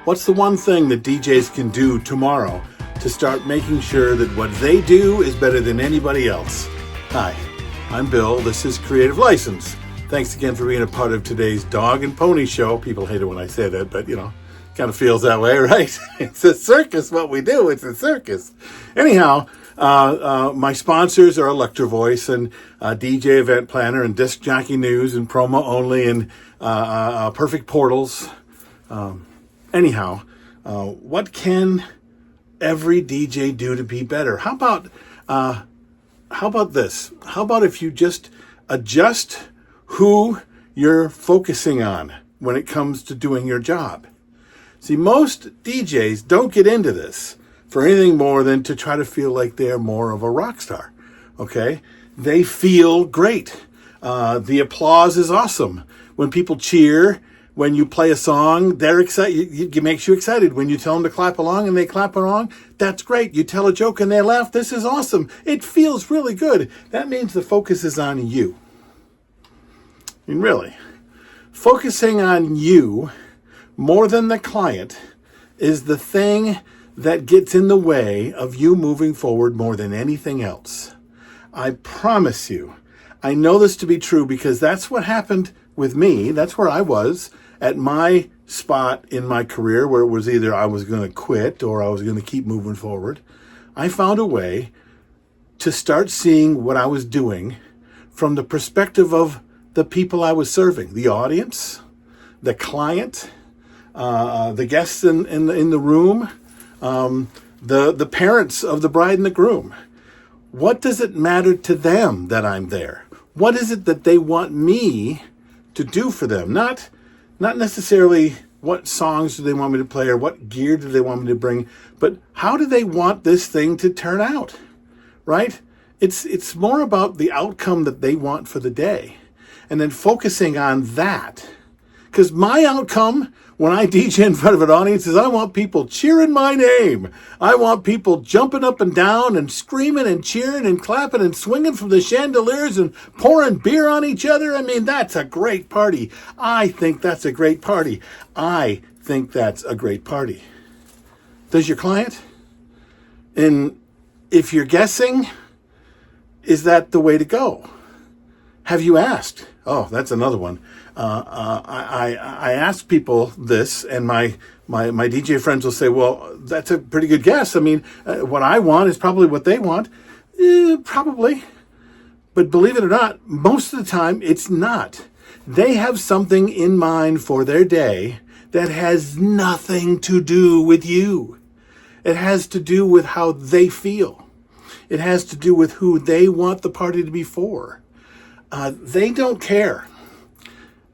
What's the one thing that DJs can do tomorrow to start making sure that what they do is better than anybody else? Hi, I'm Bill. This is Creative License. Thanks again for being a part of today's Dog and Pony Show. People hate it when I say that, but kind of feels that way, right? It's a circus, what we do. It's a circus. Anyhow, my sponsors are Electro Voice and DJ Event Planner and Disc Jockey News and Promo Only and Perfect Portals. What can every DJ do to be better? How about this? How about if you just adjust who you're focusing on when it comes to doing your job? See, most DJs don't get into this for anything more than to try to feel like they're more of a rock star, okay? They feel great. The applause is awesome. When people cheer, when you play a song, they're excited. It makes you excited. When you tell them to clap along and they clap along, that's great. You tell a joke and they laugh, this is awesome. It feels really good. That means the focus is on you. I mean, really, focusing on you more than the client is the thing that gets in the way of you moving forward more than anything else. I promise you, I know this to be true because that's what happened with me. That's where I was at my spot in my career where it was either I was going to quit or I was going to keep moving forward. I found a way to start seeing what I was doing from the perspective of the people I was serving, the audience, the client, the guests in the room, the parents of the bride and the groom. What does it matter to them that I'm there? What is it that they want me to do for them? Not necessarily what songs do they want me to play or what gear do they want me to bring, but how do they want this thing to turn out, right? It's more about the outcome that they want for the day and then focusing on that. Because my outcome when I DJ in front of an audience is I want people cheering my name. I want people jumping up and down and screaming and cheering and clapping and swinging from the chandeliers and pouring beer on each other. I mean, that's a great party. I think that's a great party. I think that's a great party. Does your client? And if you're guessing, is that the way to go? Have you asked? Oh, that's another one. I ask people this, and my DJ friends will say, well, that's a pretty good guess. I mean, what I want is probably what they want. Probably. But believe it or not, most of the time, it's not. They have something in mind for their day that has nothing to do with you. It has to do with how they feel. It has to do with who they want the party to be for. They don't care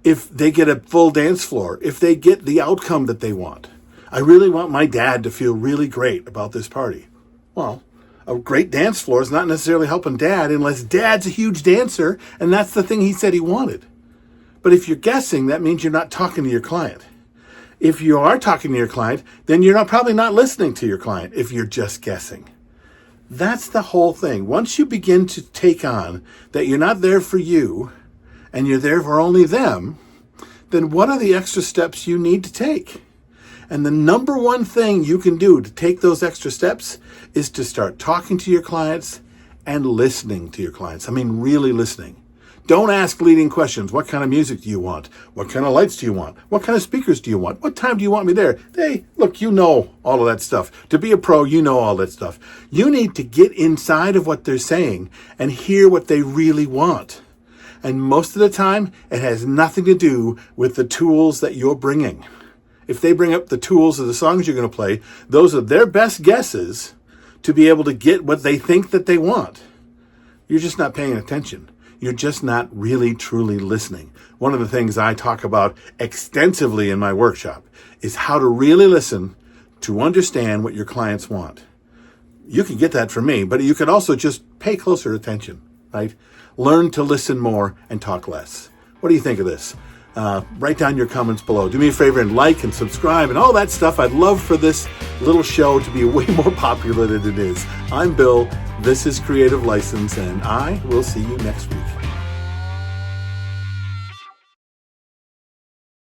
if they get a full dance floor, if they get the outcome that they want. I really want my dad to feel really great about this party. Well, a great dance floor is not necessarily helping dad unless dad's a huge dancer and that's the thing he said he wanted. But if you're guessing, that means you're not talking to your client. If you are talking to your client, then you're probably not listening to your client if you're just guessing. That's the whole thing. Once you begin to take on that you're not there for you and you're there for only them, then what are the extra steps you need to take? And the number one thing you can do to take those extra steps is to start talking to your clients and listening to your clients. I mean, really listening. Don't ask leading questions. What kind of music do you want? What kind of lights do you want? What kind of speakers do you want? What time do you want me there? Look, you know all of that stuff. To be a pro, you know all that stuff. You need to get inside of what they're saying and hear what they really want. And most of the time, it has nothing to do with the tools that you're bringing. If they bring up the tools of the songs you're going to play, those are their best guesses to be able to get what they think that they want. You're just not paying attention. You're just not really, truly listening. One of the things I talk about extensively in my workshop is how to really listen to understand what your clients want. You can get that from me, but you can also just pay closer attention, right? Learn to listen more and talk less. What do you think of this? Write down your comments below. Do me a favor and like and subscribe and all that stuff. I'd love for this little show to be way more popular than it is. I'm Bill. This is Creative License, and I will see you next week.